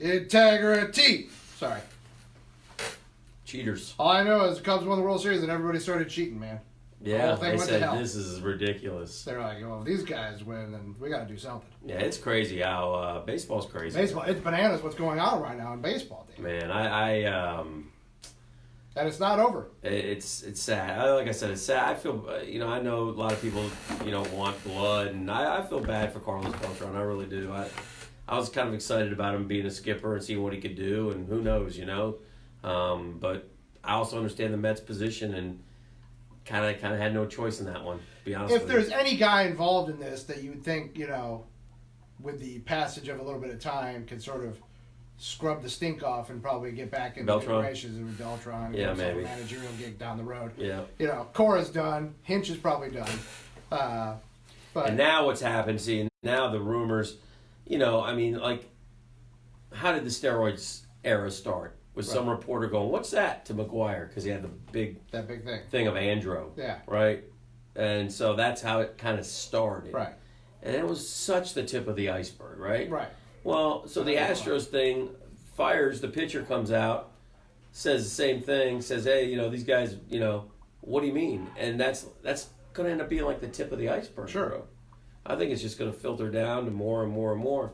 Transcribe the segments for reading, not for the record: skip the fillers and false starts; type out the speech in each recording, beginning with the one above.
Integrity. Sorry. Cheaters. All I know is the Cubs won the World Series and everybody started cheating, man. Yeah, they said this is ridiculous. They're like, well, if these guys win, then we got to do something. Yeah, it's crazy how baseball's crazy. Baseball, it's bananas what's going on right now in baseball, Dave. Man, and it's not over. It's sad. Like I said, it's sad. I feel, I know a lot of people, want blood, and I feel bad for Carlos Beltran. I really do. I was kind of excited about him being a skipper and seeing what he could do, and who knows, But I also understand the Mets' position and kind of had no choice in that one, to be honest with you. If there's any guy involved in this that you would think, with the passage of a little bit of time, can sort of scrub the stink off and probably get back into the races with Beltran. Yeah, maybe. A managerial gig down the road. Yeah. Cora's done. Hinch is probably done. But and now what's happened, now the rumors, how did the steroids era start? With some reporter going, what's that, to McGuire? Because he had that big thing of Andro. Yeah. Right? And so that's how it kind of started. Right. And it was such the tip of the iceberg, right? Right. Well, so the Astros thing fires, the pitcher comes out, says the same thing, says, hey, these guys, what do you mean? And that's going to end up being like the tip of the iceberg. Sure. Bro. I think it's just going to filter down to more and more and more.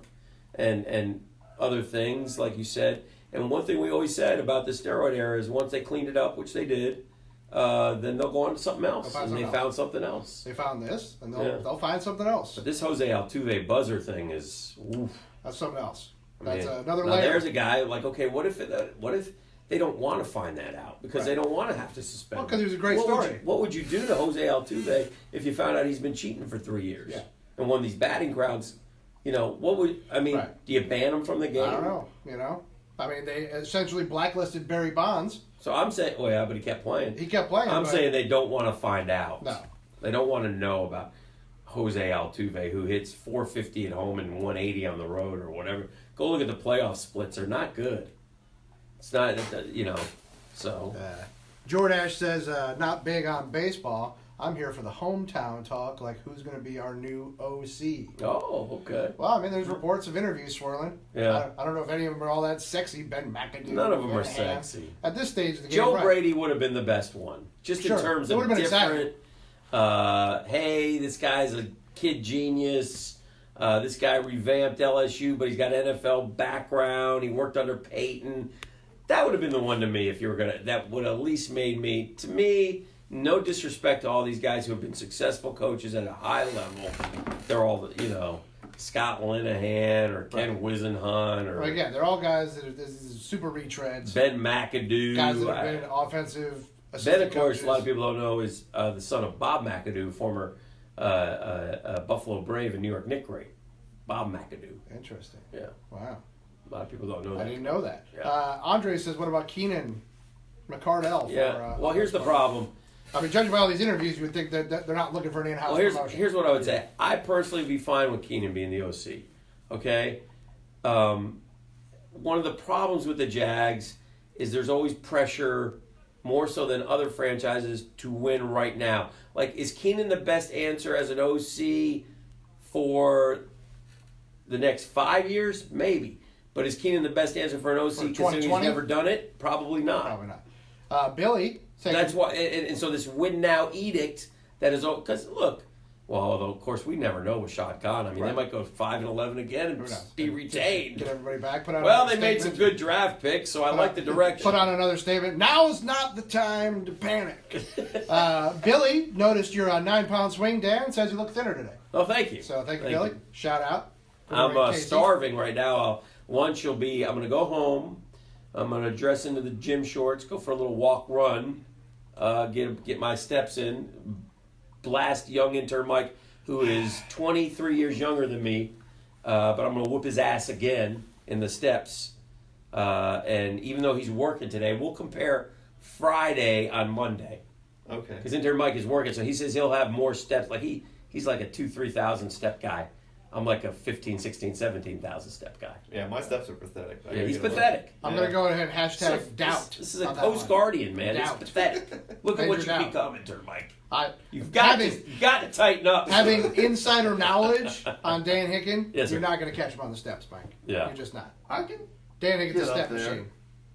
And other things, like you said. And one thing we always said about the steroid era is once they cleaned it up, which they did, then they'll go on to something else. And they found something else. They found this, and they'll find something else. But this Jose Altuve buzzer thing is, oof. That's something else. That's another layer. There's a guy, like, okay, what if they don't want to find that out? Because they don't want to have to suspend him. Because it was a great story. What would you do to Jose Altuve if you found out he's been cheating for 3 years? Yeah. And won these batting crowds, do you ban him from the game? I don't know, they essentially blacklisted Barry Bonds. So I'm saying, but he kept playing. I'm saying they don't want to find out. No. They don't want to know about Jose Altuve, who hits 450 at home and 180 on the road or whatever. Go look at the playoff splits. They're not good. It's not, so. Jordash says, not big on baseball. I'm here for the hometown talk, like who's going to be our new OC. Oh, okay. Well, there's reports of interviews swirling. Yeah. I don't know if any of them are all that sexy. Ben McAdoo. None of them are sexy. At this stage of the game, Joe Brady would have been the best one. Just in terms of different, hey, this guy's a kid genius. This guy revamped LSU, but he's got NFL background. He worked under Peyton. That would have been the one to me if you were going to, that would have at least made me, to me, no disrespect to all these guys who have been successful coaches at a high level. They're all, Scott Linehan or Ken Wisenhunt. Or again, they're all guys that are super retreads. Ben McAdoo. Guys that have been offensive assistant Ben, of course, coaches. A lot of people don't know, is the son of Bob McAdoo, former Buffalo Brave and New York Knicks great. Bob McAdoo. Interesting. Yeah. Wow. A lot of people don't know that. I didn't know that. Yeah. Andre says, what about Keenan McCardell? Yeah. Well, here's the problem. Judging by all these interviews, you would think that they're not looking for an in-house promotion. Here's what I would say. I personally would be fine with Keenan being the OC. Okay? One of the problems with the Jags is there's always pressure, more so than other franchises, to win right now. Like, is Keenan the best answer as an OC for the next 5 years? Maybe. But is Keenan the best answer for an OC because he's never done it? Probably not. Probably not. Billy... That's why, and so this win now edict that is, because look, well, although of course we never know with Shad Khan. They might go 5-11 again and be retained. Get everybody back. They made some good draft picks, so I like the direction. Put on another statement. Now is not the time to panic. Billy noticed your 9-pound swing, Dan, and says you look thinner today. Oh, thank you. So thank you, Billy. Shout out. I'm starving right now. I'm going to go home. I'm going to dress into the gym shorts, go for a little walk run. Get my steps in, blast young intern Mike, who is 23 years younger than me, but I'm going to whoop his ass again in the steps. And even though he's working today, we'll compare Friday on Monday. Okay. Because intern Mike is working, so he says he'll have more steps. Like he's like a 2,000-3,000 step guy. I'm like a 15, 16, 17,000 step guy. Yeah, my steps are pathetic. Yeah, he's pathetic. I'm going to go ahead and hashtag doubt. This is a Coast Guardian, man. Doubt. It's pathetic. Look at what you're becoming, Mike. You've got to tighten up. Having insider knowledge on Dan Hicken, you're not going to catch him on the steps, Mike. Yeah. You're just not. I can. Dan Hicken's a step machine.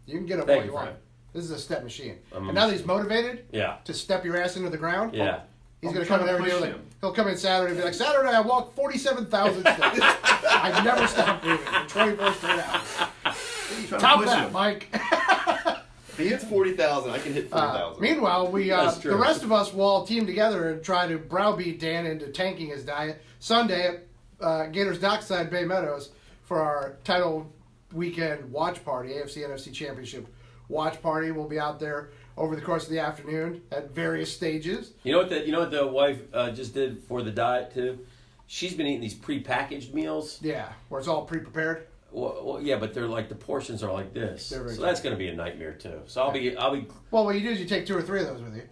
You can get up all you want. This is a step machine. And now that he's motivated to step your ass into the ground, he's going to come in every day. He'll come in Saturday and be like, Saturday I walked 47,000 steps. I never stopped moving for 24 straight hours. Top that, Mike. If he hits 40,000, I can hit 40,000. Meanwhile, the rest of us will all team together and try to browbeat Dan into tanking his diet. Sunday at Gators Dockside Bay Meadows for our title weekend watch party, AFC NFC Championship watch party. We'll be out there over the course of the afternoon at various stages. You know what the wife just did for the diet too? She's been eating these prepackaged meals. Yeah, where it's all pre-prepared. Well, yeah, but they're like the portions are like this, so that's going to be a nightmare too. So I'll be. Well, what you do is you take 2 or 3 of those with you.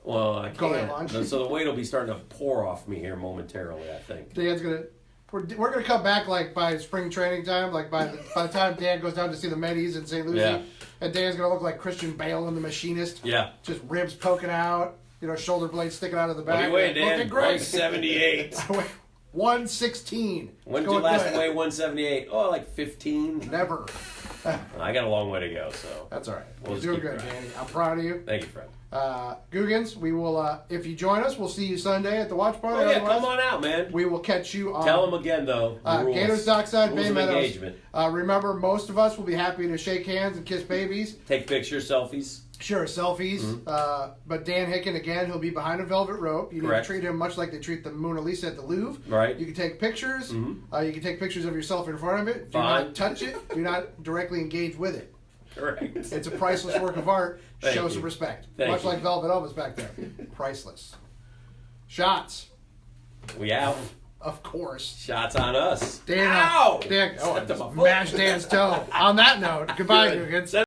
Well, I can't. So the weight will be starting to pour off me here momentarily, I think. Dan's gonna. We're gonna come back like by spring training time, like by the time Dan goes down to see the Medis in St. Lucie, and Dan's gonna look like Christian Bale in The Machinist. Yeah. Just ribs poking out, shoulder blades sticking out of the back. What do you weigh, Dan? Looking great. 178. 116. When did you last weigh 178? Oh, like 15. Never. I got a long way to go, so that's all right. We'll doing good, Danny. I'm proud of you. Thank you, friend. Googans, we will. If you join us, we'll see you Sunday at the watch party. Oh yeah, come on out, man. We will catch you on. Tell them again though. Gators Dockside Bay Meadows. Engagement. Remember, most of us will be happy to shake hands and kiss babies. Take pictures, selfies. Sure, selfies. Mm-hmm. But Dan Hicken, again, he'll be behind a velvet rope. You need to treat him much like they treat the Mona Lisa at the Louvre. Right. You can take pictures. Mm-hmm. You can take pictures of yourself in front of it. Do Fine. not touch it. Do not directly engage with it. Correct. It's a priceless work of art. Show some respect. Much like Velvet Elvis back there. Priceless. Shots. We out. Of course. Shots on us. Dan. Ow! Dan. Oh, I mashed Dan's toe. On that note, goodbye, Googans.